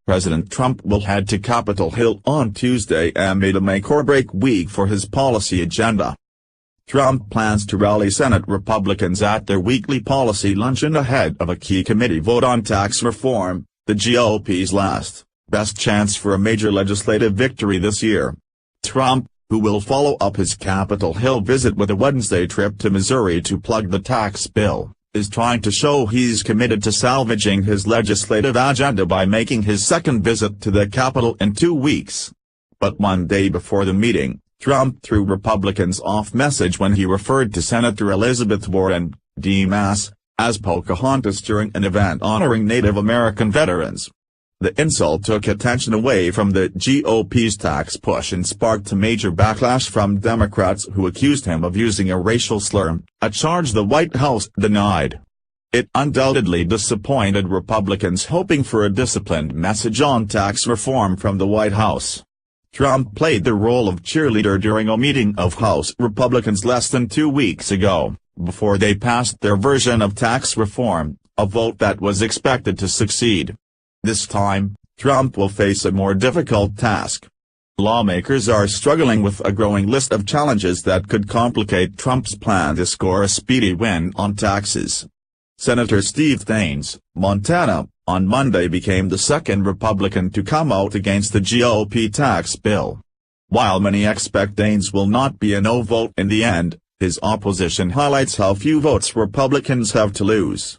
President Trump will head to Capitol Hill on Tuesday amid a make-or-break week for his policy agenda. Trump plans to rally Senate Republicans at their weekly policy luncheon ahead of a key committee vote on tax reform, the GOP's last, best chance for a major legislative victory this year. Trump, who will follow up his Capitol Hill visit with a Wednesday trip to Missouri to plug the tax bill, is trying to show he's committed to salvaging his legislative agenda by making his second visit to the Capitol in 2 weeks. But one day before the meeting, Trump threw Republicans off message when he referred to Senator Elizabeth Warren, D.M.A.S., as Pocahontas during an event honoring Native American veterans. The insult took attention away from the GOP's tax push and sparked a major backlash from Democrats who accused him of using a racial slur, a charge the White House denied. It undoubtedly disappointed Republicans hoping for a disciplined message on tax reform from the White House. Trump played the role of cheerleader during a meeting of House Republicans less than 2 weeks ago, before they passed their version of tax reform, a vote that was expected to succeed. This time, Trump will face a more difficult task. Lawmakers are struggling with a growing list of challenges that could complicate Trump's plan to score a speedy win on taxes. Senator Steve Daines, Montana, on Monday became the second Republican to come out against the GOP tax bill. While many expect Daines will not be a no vote in the end, his opposition highlights how few votes Republicans have to lose.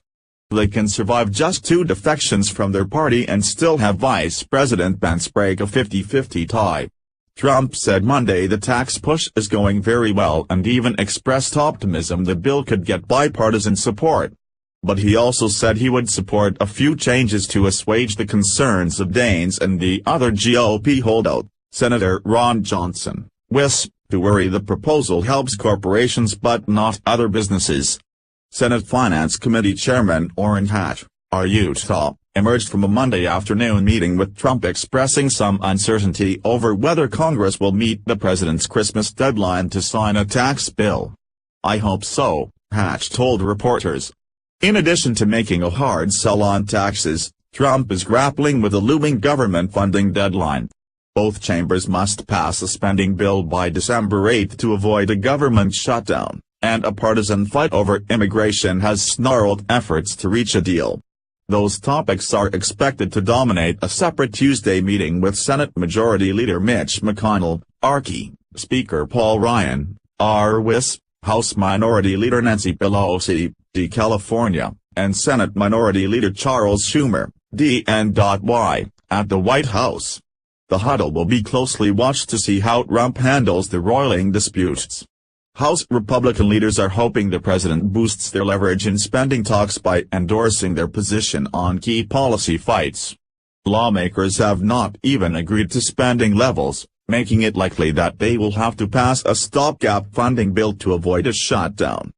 They can survive just 2 defections from their party and still have Vice President Pence break a 50-50 tie. Trump said Monday the tax push is going very well and even expressed optimism the bill could get bipartisan support. But he also said he would support a few changes to assuage the concerns of Daines and the other GOP holdout, Senator Ron Johnson, WISP, who worry the proposal helps corporations but not other businesses. Senate Finance Committee Chairman Orrin Hatch, Utah, emerged from a Monday afternoon meeting with Trump expressing some uncertainty over whether Congress will meet the president's Christmas deadline to sign a tax bill. "I hope so," Hatch told reporters. In addition to making a hard sell on taxes, Trump is grappling with a looming government funding deadline. Both chambers must pass a spending bill by December 8 to avoid a government shutdown, and a partisan fight over immigration has snarled efforts to reach a deal. Those topics are expected to dominate a separate Tuesday meeting with Senate Majority Leader Mitch McConnell, RK, Speaker Paul Ryan, RWISP, House Minority Leader Nancy Pelosi, D. California, and Senate Minority Leader Charles Schumer, DNY, at the White House. The huddle will be closely watched to see how Trump handles the roiling disputes. House Republican leaders are hoping the president boosts their leverage in spending talks by endorsing their position on key policy fights. Lawmakers have not even agreed to spending levels, making it likely that they will have to pass a stopgap funding bill to avoid a shutdown.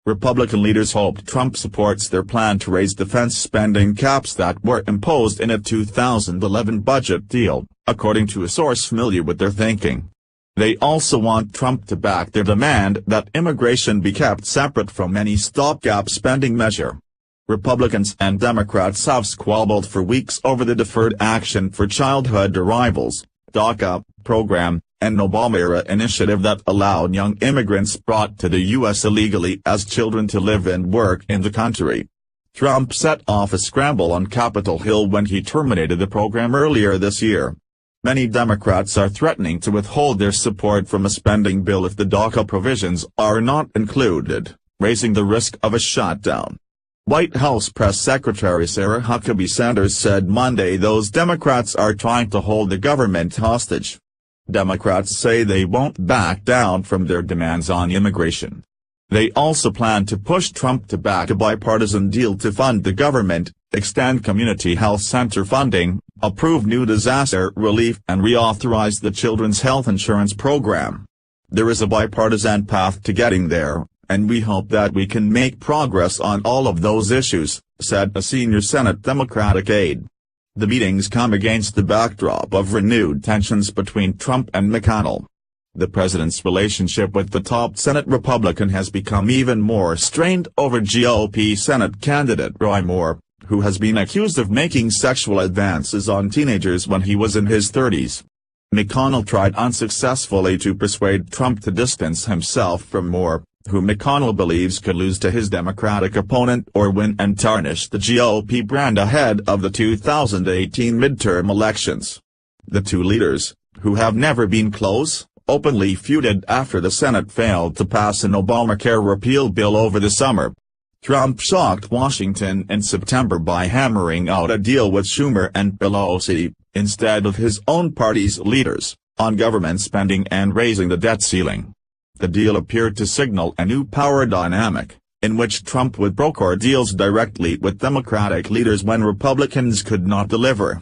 Republican leaders hope Trump supports their plan to raise defense spending caps that were imposed in a 2011 budget deal, according to a source familiar with their thinking. They also want Trump to back their demand that immigration be kept separate from any stopgap spending measure. Republicans and Democrats have squabbled for weeks over the Deferred Action for Childhood Arrivals, DACA, program, an Obama-era initiative that allowed young immigrants brought to the U.S. illegally as children to live and work in the country. Trump set off a scramble on Capitol Hill when he terminated the program earlier this year. Many Democrats are threatening to withhold their support from a spending bill if the DACA provisions are not included, raising the risk of a shutdown. White House Press Secretary Sarah Huckabee Sanders said Monday those Democrats are trying to hold the government hostage. Democrats say they won't back down from their demands on immigration. They also plan to push Trump to back a bipartisan deal to fund the government, extend community health center funding, approve new disaster relief and reauthorize the Children's Health Insurance Program. There is a bipartisan path to getting there, and we hope that we can make progress on all of those issues, said a senior Senate Democratic aide. The meetings come against the backdrop of renewed tensions between Trump and McConnell. The president's relationship with the top Senate Republican has become even more strained over GOP Senate candidate Roy Moore, who has been accused of making sexual advances on teenagers when he was in his 30s. McConnell tried unsuccessfully to persuade Trump to distance himself from Moore, who McConnell believes could lose to his Democratic opponent or win and tarnish the GOP brand ahead of the 2018 midterm elections. The two leaders, who have never been close, openly feuded after the Senate failed to pass an Obamacare repeal bill over the summer. Trump shocked Washington in September by hammering out a deal with Schumer and Pelosi, instead of his own party's leaders, on government spending and raising the debt ceiling. The deal appeared to signal a new power dynamic, in which Trump would broker deals directly with Democratic leaders when Republicans could not deliver.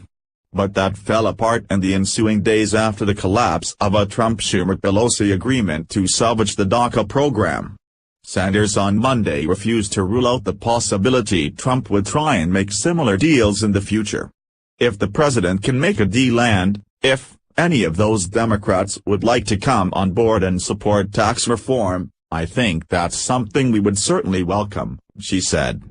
But that fell apart in the ensuing days after the collapse of a Trump-Schumer-Pelosi agreement to salvage the DACA program. Sanders on Monday refused to rule out the possibility Trump would try and make similar deals in the future. If the president can make a deal and, if any of those Democrats would like to come on board and support tax reform, I think that's something we would certainly welcome, she said.